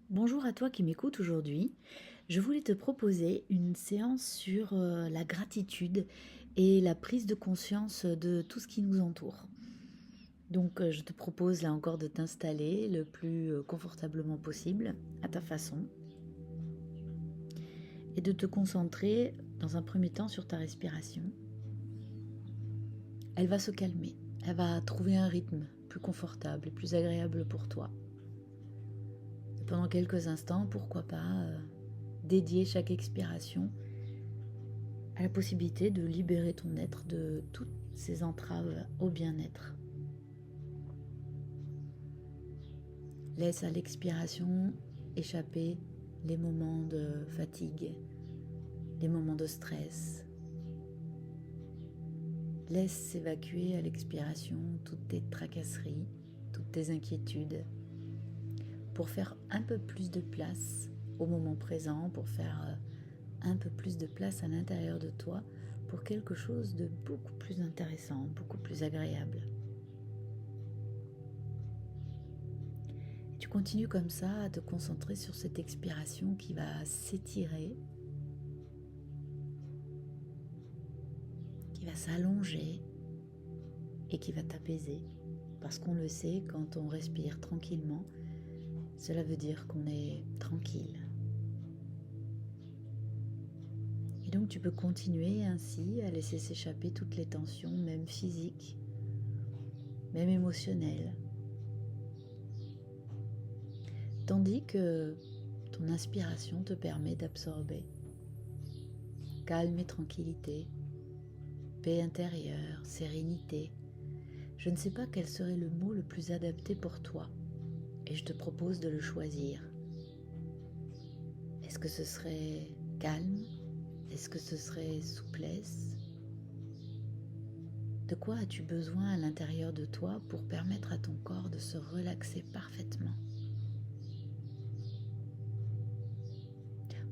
Bonjour à toi qui m'écoutes aujourd'hui. Je voulais te proposer une séance sur la gratitude et la prise de conscience de tout ce qui nous entoure. Donc je te propose là encore de t'installer le plus confortablement possible, à ta façon, et de te concentrer dans un premier temps sur ta respiration. Elle va se calmer, elle va trouver un rythme plus confortable et plus agréable pour toi. Et pendant quelques instants, pourquoi pas dédier chaque expiration à la possibilité de libérer ton être de toutes ces entraves au bien-être. Laisse à l'expiration échapper les moments de fatigue, les moments de stress. Laisse s'évacuer à l'expiration toutes tes tracasseries, toutes tes inquiétudes, pour faire un peu plus de place au moment présent, pour faire un peu plus de place à l'intérieur de toi, pour quelque chose de beaucoup plus intéressant, beaucoup plus agréable. Tu continues comme ça à te concentrer sur cette expiration qui va s'étirer, qui va s'allonger et qui va t'apaiser. Parce qu'on le sait, quand on respire tranquillement, cela veut dire qu'on est tranquille. Et donc tu peux continuer ainsi à laisser s'échapper toutes les tensions, même physiques, même émotionnelles. Tandis que ton inspiration te permet d'absorber calme et tranquillité, paix intérieure, sérénité. Je ne sais pas quel serait le mot le plus adapté pour toi et je te propose de le choisir. Est-ce que ce serait calme? Est-ce que ce serait souplesse? De quoi as-tu besoin à l'intérieur de toi pour permettre à ton corps de se relaxer parfaitement?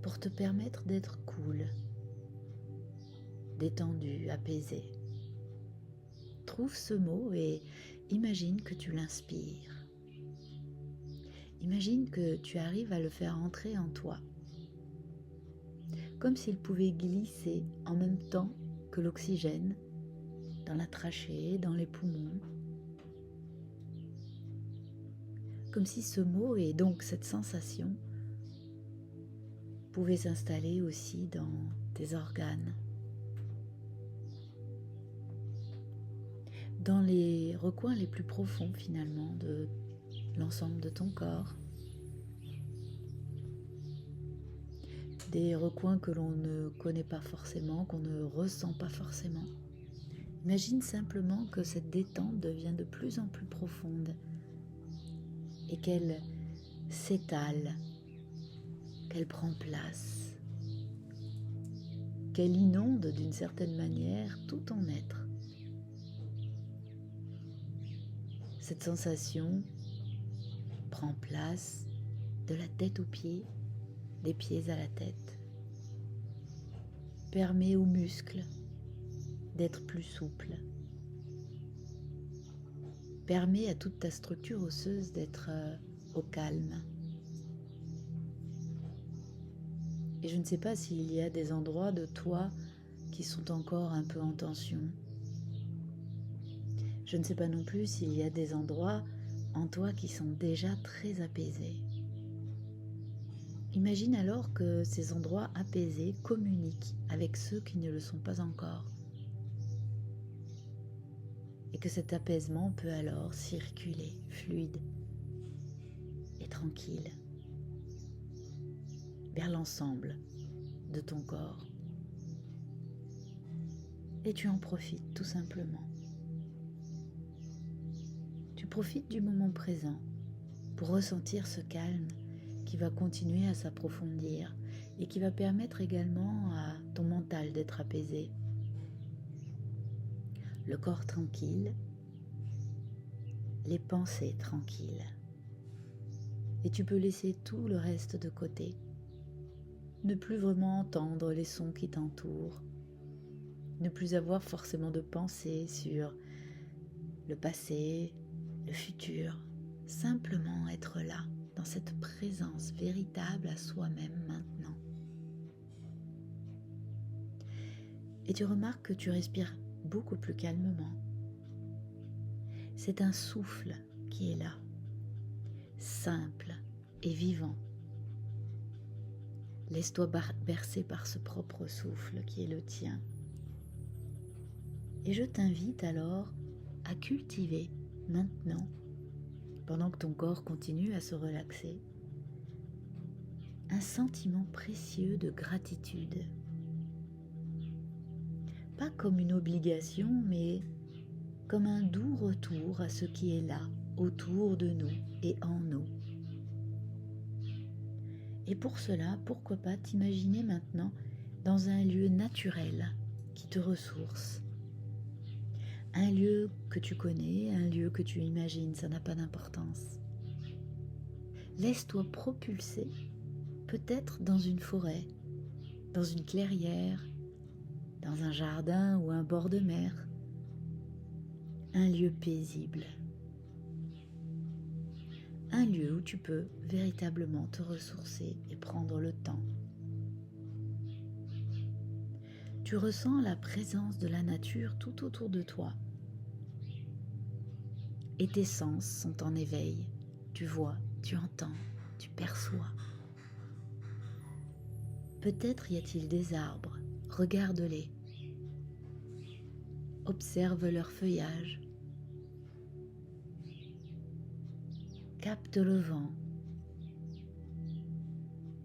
Pour te permettre d'être cool, détendu, apaisé. Trouve ce mot et imagine que tu l'inspires. Imagine que tu arrives à le faire entrer en toi, comme s'il pouvait glisser en même temps que l'oxygène dans la trachée, dans les poumons. Comme si ce mot et donc cette sensation pouvaient s'installer aussi dans tes organes, dans les recoins les plus profonds finalement de l'ensemble de ton corps. Des recoins que l'on ne connaît pas forcément, qu'on ne ressent pas forcément. Imagine simplement que cette détente devient de plus en plus profonde et qu'elle s'étale, qu'elle prend place, qu'elle inonde d'une certaine manière tout ton être. Cette sensation prend place de la tête aux pieds, des pieds à la tête, permet aux muscles d'être plus souples, permet à toute ta structure osseuse d'être au calme. Et je ne sais pas s'il y a des endroits de toi qui sont encore un peu en tension. Je ne sais pas non plus s'il y a des endroits en toi qui sont déjà très apaisés. Imagine alors que ces endroits apaisés communiquent avec ceux qui ne le sont pas encore. Et que cet apaisement peut alors circuler fluide et tranquille vers l'ensemble de ton corps. Et tu en profites tout simplement. Tu profites du moment présent pour ressentir ce calme qui va continuer à s'approfondir et qui va permettre également à ton mental d'être apaisé. Le corps tranquille, les pensées tranquilles. Et tu peux laisser tout le reste de côté. Ne plus vraiment entendre les sons qui t'entourent. Ne plus avoir forcément de pensées sur le passé, le futur. Simplement être là, dans cette présence véritable à soi-même maintenant. Et tu remarques que tu respires beaucoup plus calmement. C'est un souffle qui est là, simple et vivant. Laisse-toi bercer par ce propre souffle qui est le tien. Et je t'invite alors à cultiver maintenant, pendant que ton corps continue à se relaxer, un sentiment précieux de gratitude. Pas comme une obligation, mais comme un doux retour à ce qui est là, autour de nous et en nous. Et pour cela, pourquoi pas t'imaginer maintenant dans un lieu naturel qui te ressource. Un lieu que tu connais, un lieu que tu imagines, ça n'a pas d'importance. Laisse-toi propulser, peut-être dans une forêt, dans une clairière, dans un jardin ou un bord de mer. Un lieu paisible. Un lieu où tu peux véritablement te ressourcer et prendre le temps. Tu ressens la présence de la nature tout autour de toi. Et tes sens sont en éveil. Tu vois, tu entends, tu perçois. Peut-être y a-t-il des arbres. Regarde-les. Observe leur feuillage. Capte le vent.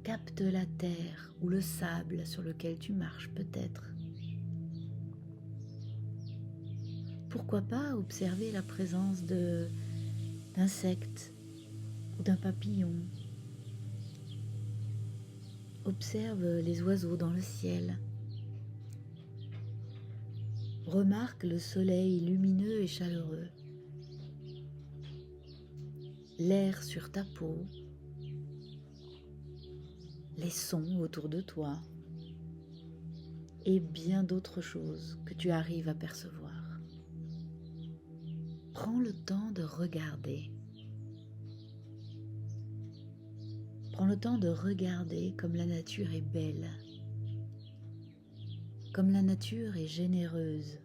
Capte la terre ou le sable sur lequel tu marches peut-être. Pourquoi pas observer la présence d'insectes ou d'un papillon. Observe les oiseaux dans le ciel. Remarque le soleil lumineux et chaleureux. L'air sur ta peau. Les sons autour de toi. Et bien d'autres choses que tu arrives à percevoir. Prends le temps de regarder. Prends le temps de regarder comme la nature est belle, comme la nature est généreuse.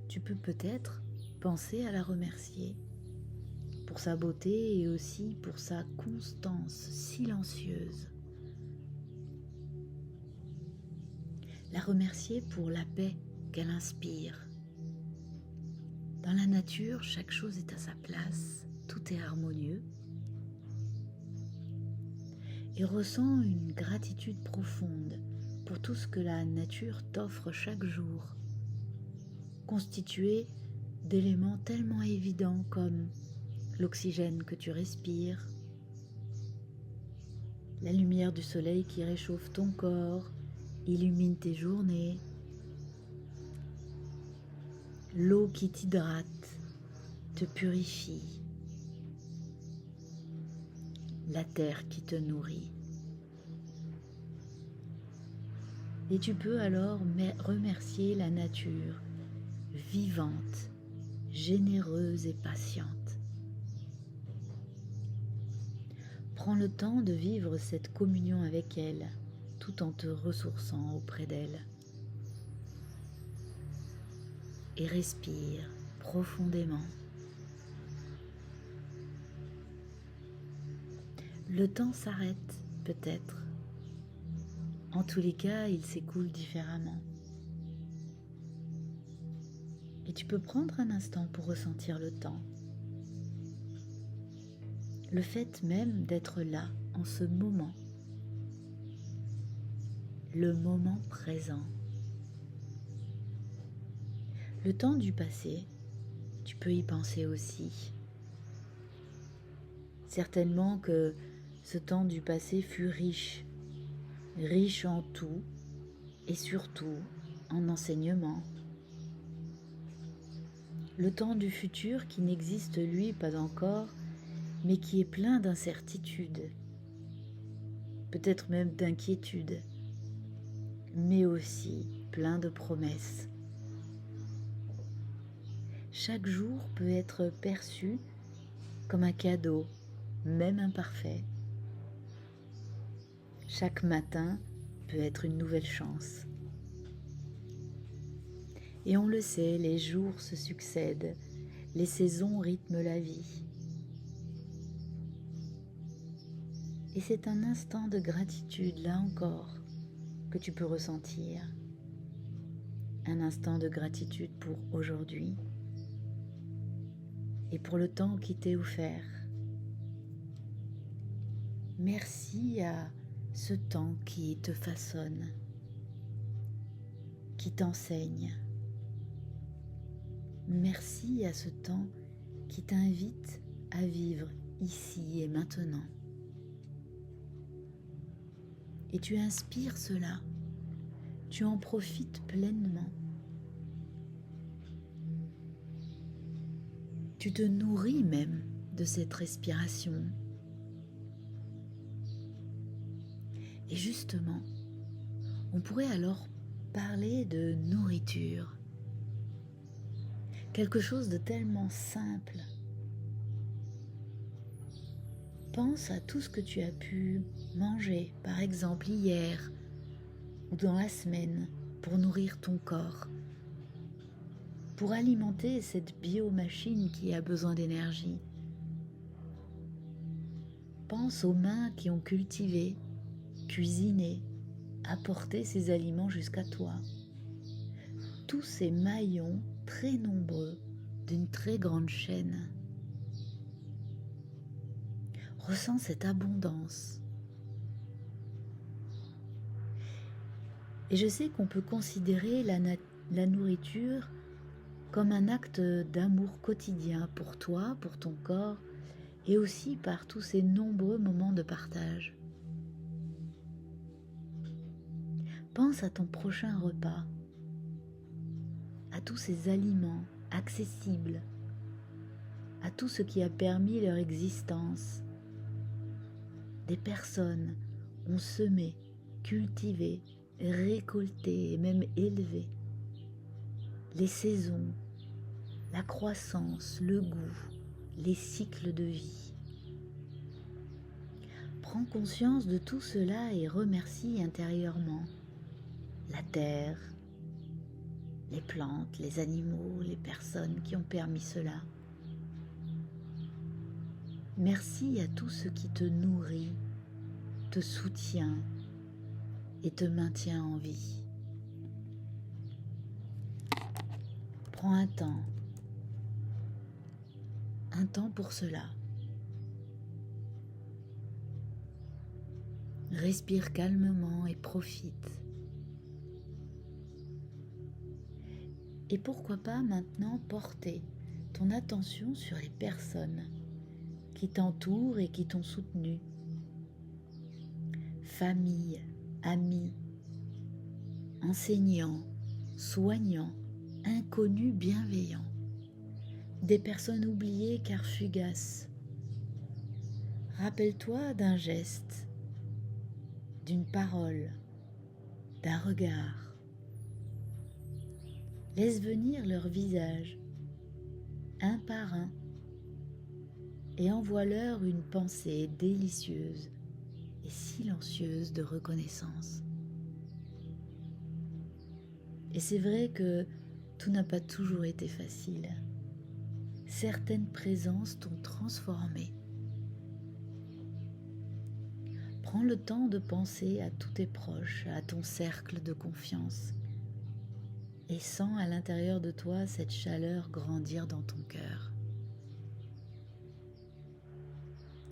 Tu peux peut-être penser à la remercier pour sa beauté et aussi pour sa constance silencieuse. La remercier pour la paix qu'elle inspire. Dans la nature, chaque chose est à sa place, tout est harmonieux. Et ressens une gratitude profonde pour tout ce que la nature t'offre chaque jour, constitué d'éléments tellement évidents comme l'oxygène que tu respires, la lumière du soleil qui réchauffe ton corps, illumine tes journées, l'eau qui t'hydrate, te purifie, la terre qui te nourrit. Et tu peux alors remercier la nature vivante, généreuse et patiente. Prends le temps de vivre cette communion avec elle, tout en te ressourçant auprès d'elle. Et respire profondément. Le temps s'arrête peut-être. En tous les cas, il s'écoule différemment. Et tu peux prendre un instant pour ressentir le temps. Le fait même d'être là, en ce moment. Le moment présent. Le temps du passé, tu peux y penser aussi. Certainement que ce temps du passé fut riche en tout et surtout en enseignement. Le temps du futur qui n'existe lui pas encore, mais qui est plein d'incertitudes, peut-être même d'inquiétudes, mais aussi plein de promesses. Chaque jour peut être perçu comme un cadeau, même imparfait. Chaque matin peut être une nouvelle chance. Et on le sait, les jours se succèdent, les saisons rythment la vie. Et c'est un instant de gratitude, là encore, que tu peux ressentir. Un instant de gratitude pour aujourd'hui et pour le temps qui t'est offert. Merci à ce temps qui te façonne, qui t'enseigne. Merci à ce temps qui t'invite à vivre ici et maintenant. Et tu inspires cela, tu en profites pleinement. Tu te nourris même de cette respiration. Et justement, on pourrait alors parler de nourriture. Quelque chose de tellement simple. Pense à tout ce que tu as pu manger, par exemple hier ou dans la semaine, pour nourrir ton corps, pour alimenter cette biomachine qui a besoin d'énergie. Pense aux mains qui ont cultivé, cuisiné, apporté ces aliments jusqu'à toi. Tous ces maillons très nombreux d'une très grande chaîne. Ressens cette abondance. Et je sais qu'on peut considérer la nourriture comme un acte d'amour quotidien pour toi, pour ton corps, et aussi par tous ces nombreux moments de partage. Pense à ton prochain repas, à tous ces aliments accessibles, à tout ce qui a permis leur existence. Des personnes ont semé, cultivé, récolté et même élevé. Les saisons, la croissance, le goût, les cycles de vie. Prends conscience de tout cela et remercie intérieurement la terre, les plantes, les animaux, les personnes qui ont permis cela. Merci à tout ce qui te nourrit, te soutient et te maintient en vie. Prends un temps pour cela. Respire calmement et profite. Et pourquoi pas maintenant porter ton attention sur les personnes qui t'entourent et qui t'ont soutenu. Famille, amis, enseignants, soignants, inconnus bienveillants. Des personnes oubliées car fugaces. Rappelle-toi d'un geste, d'une parole, d'un regard. Laisse venir leur visage, un par un, et envoie-leur une pensée délicieuse et silencieuse de reconnaissance. Et c'est vrai que tout n'a pas toujours été facile. Certaines présences t'ont transformé. Prends le temps de penser à tous tes proches, à ton cercle de confiance, et sens à l'intérieur de toi cette chaleur grandir dans ton cœur.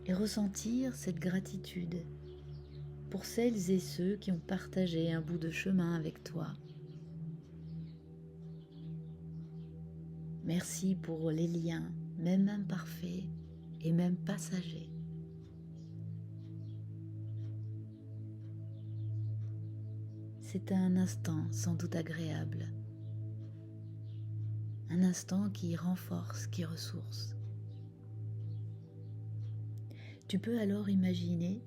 Et ressentir cette gratitude pour celles et ceux qui ont partagé un bout de chemin avec toi. Merci pour les liens, même imparfaits et même passagers. C'est un instant sans doute agréable, un instant qui renforce, qui ressource. Tu peux alors imaginer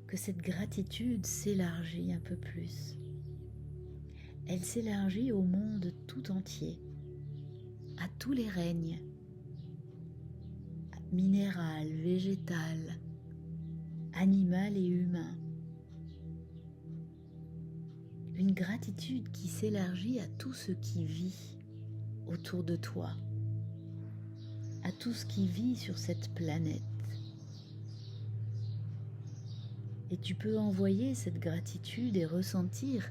que cette gratitude s'élargit un peu plus. Elle s'élargit au monde tout entier, à tous les règnes, minéral, végétal, animal et humain. Une gratitude qui s'élargit à tout ce qui vit autour de toi, à tout ce qui vit sur cette planète. Et tu peux envoyer cette gratitude et ressentir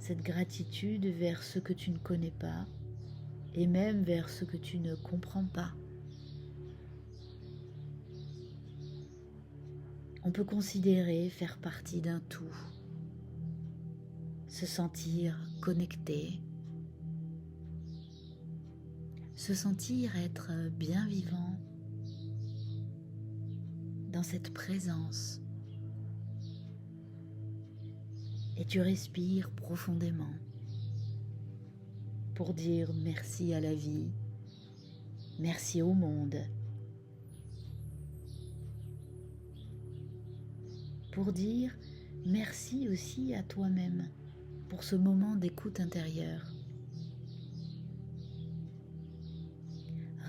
cette gratitude vers ce que tu ne connais pas et même vers ce que tu ne comprends pas. On peut considérer faire partie d'un tout, se sentir connecté, se sentir être bien vivant dans cette présence. Et tu respires profondément pour dire merci à la vie, merci au monde, pour dire merci aussi à toi-même pour ce moment d'écoute intérieure.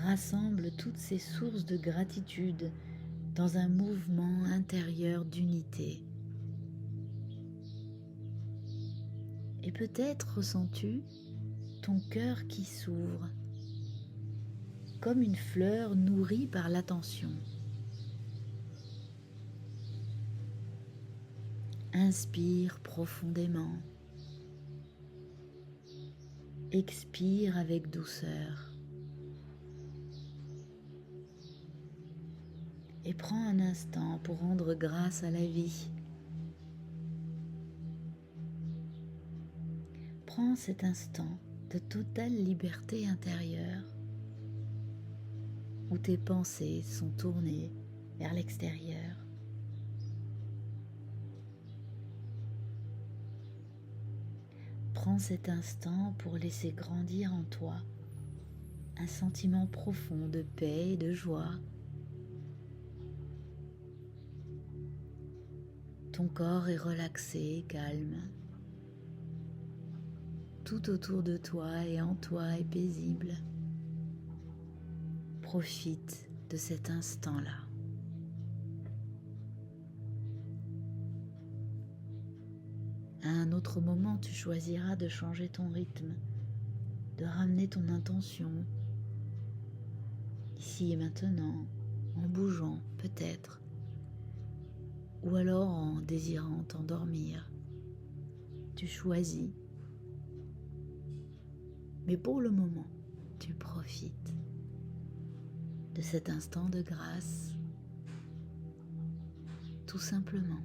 Rassemble toutes ces sources de gratitude dans un mouvement intérieur d'unité. Et peut-être ressens-tu ton cœur qui s'ouvre, comme une fleur nourrie par l'attention. Inspire profondément. Expire avec douceur. Et prends un instant pour rendre grâce à la vie. Prends cet instant de totale liberté intérieure où tes pensées sont tournées vers l'extérieur. Prends cet instant pour laisser grandir en toi un sentiment profond de paix et de joie. Ton corps est relaxé, calme. Tout autour de toi et en toi est paisible. Profite de cet instant-là. À un autre moment, tu choisiras de changer ton rythme, de ramener ton intention, ici et maintenant, en bougeant peut-être, ou alors en désirant t'endormir. Tu choisis. Mais pour le moment, tu profites de cet instant de grâce, tout simplement.